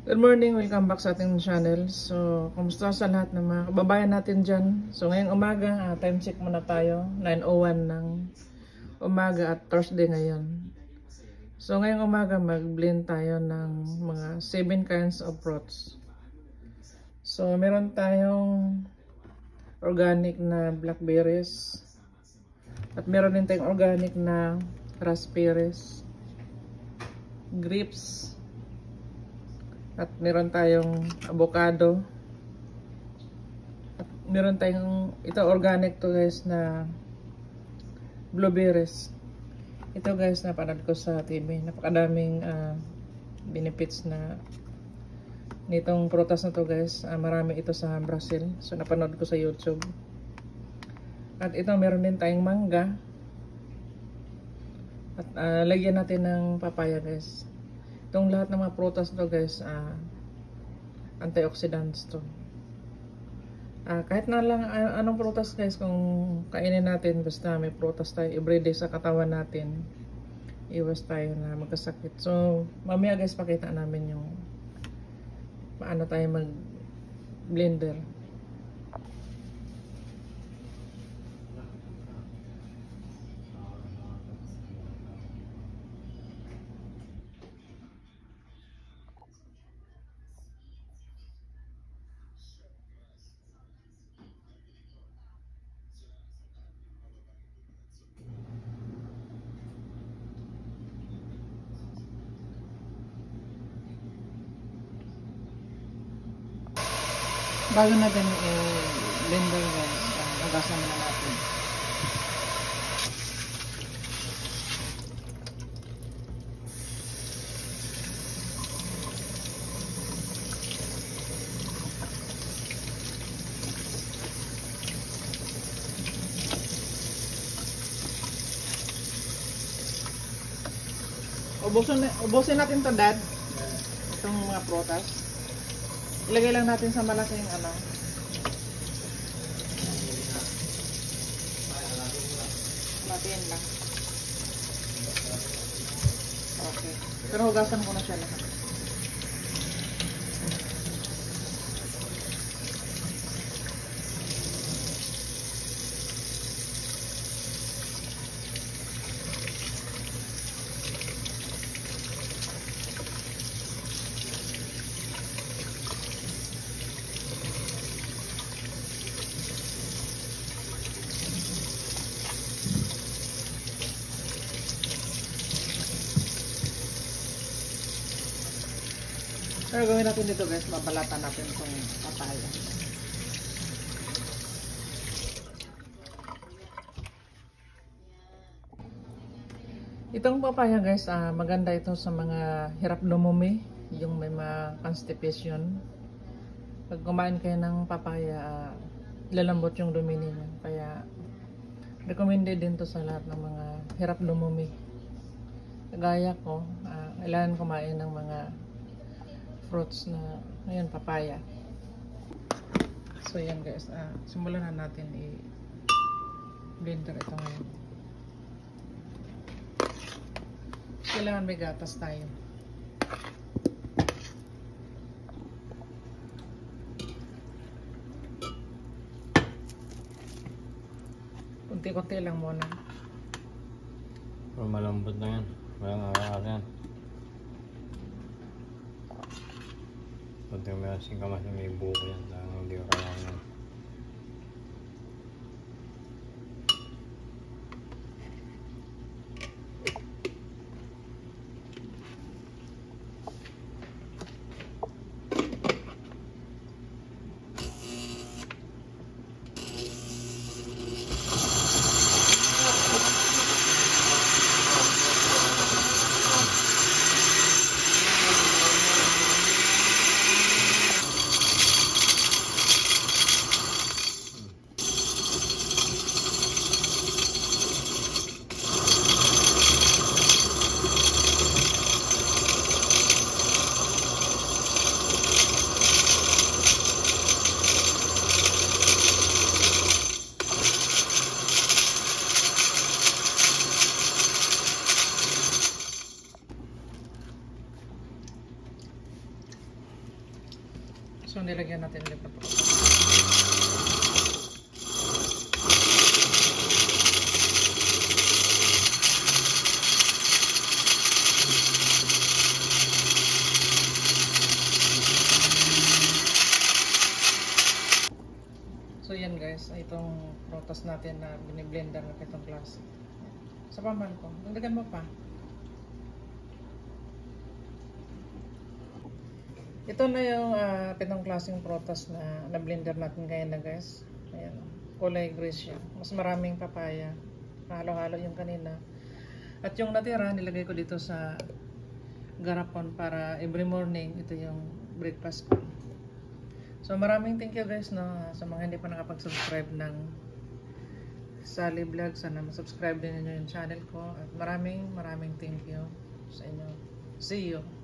Good morning, welcome back sa ating channel. So, kumusta sa lahat ng mga kababayan natin dyan? So, ngayong umaga, time check muna tayo. 9:01 ng umaga at Thursday ngayon. So, ngayong umaga, mag-blend tayo ng mga 7 kinds of fruits. So, meron tayong organic na blackberries. At meron din tayong organic na raspberries, grapes, at meron tayong avocado. At meron tayong, ito organic to guys, na blueberries. Ito guys, napanood ko sa TV. Napakadaming benefits na nitong prutas na to guys. Marami ito sa Brazil. So napanood ko sa YouTube. At ito meron din tayong mangga. At lagyan natin ng papaya guys. Itong lahat ng mga prutas to guys, antioxidants to. Kahit na lang anong prutas guys, kung kainin natin, basta may prutas tayo everyday sa katawan natin, iwas tayo na magkasakit. So mamaya guys, pakita namin yung paano tayo mag blender. Bago natin i-blender guys, hugasan muna natin. Ubusin natin to dad. Itong mga prutas. Ilagay lang natin sa malaking Matiin lang. Okay. Pero hugasan ko na siya lahat. Pero gawin natin dito guys, babalatan natin itong papaya. Itong papaya guys, maganda ito sa mga hirap lumumi, yung may mga constipation. Pag kumain kayo ng papaya, lalambot yung dumi niya. Kaya recommended din to sa lahat ng mga hirap lumumi. Kagaya ko, kailangan kumain ng mga fruits na, ngayon, papaya. So yan guys, simulan na natin i-blender ito ngayon. Kailangan may gatas tayo. Kunti-kunti lang muna. Pero malambot na yan. Walang akakal yan. Kunti may asing kamas na may buko yan. Dahil hindi ko kailangan yan. So, nilagyan natin ulit na prutas. So, yan guys, itong prutas natin na biniblender na itong klase. Sa pamal ko, nagdagan mo pa. Ito na yung pitong klaseng prutas na na-blender natin ngayon na guys. Ayan, kulay gray siya. Mas maraming papaya. Halo-halo yung kanina. At yung natira, nilagay ko dito sa garapon para every morning, ito yung breakfast ko. So maraming thank you guys no, sa mga hindi pa nakapag-subscribe ng Sally Vlog. Sana ma-subscribe din niyo yung channel ko. At maraming thank you sa inyo. See you!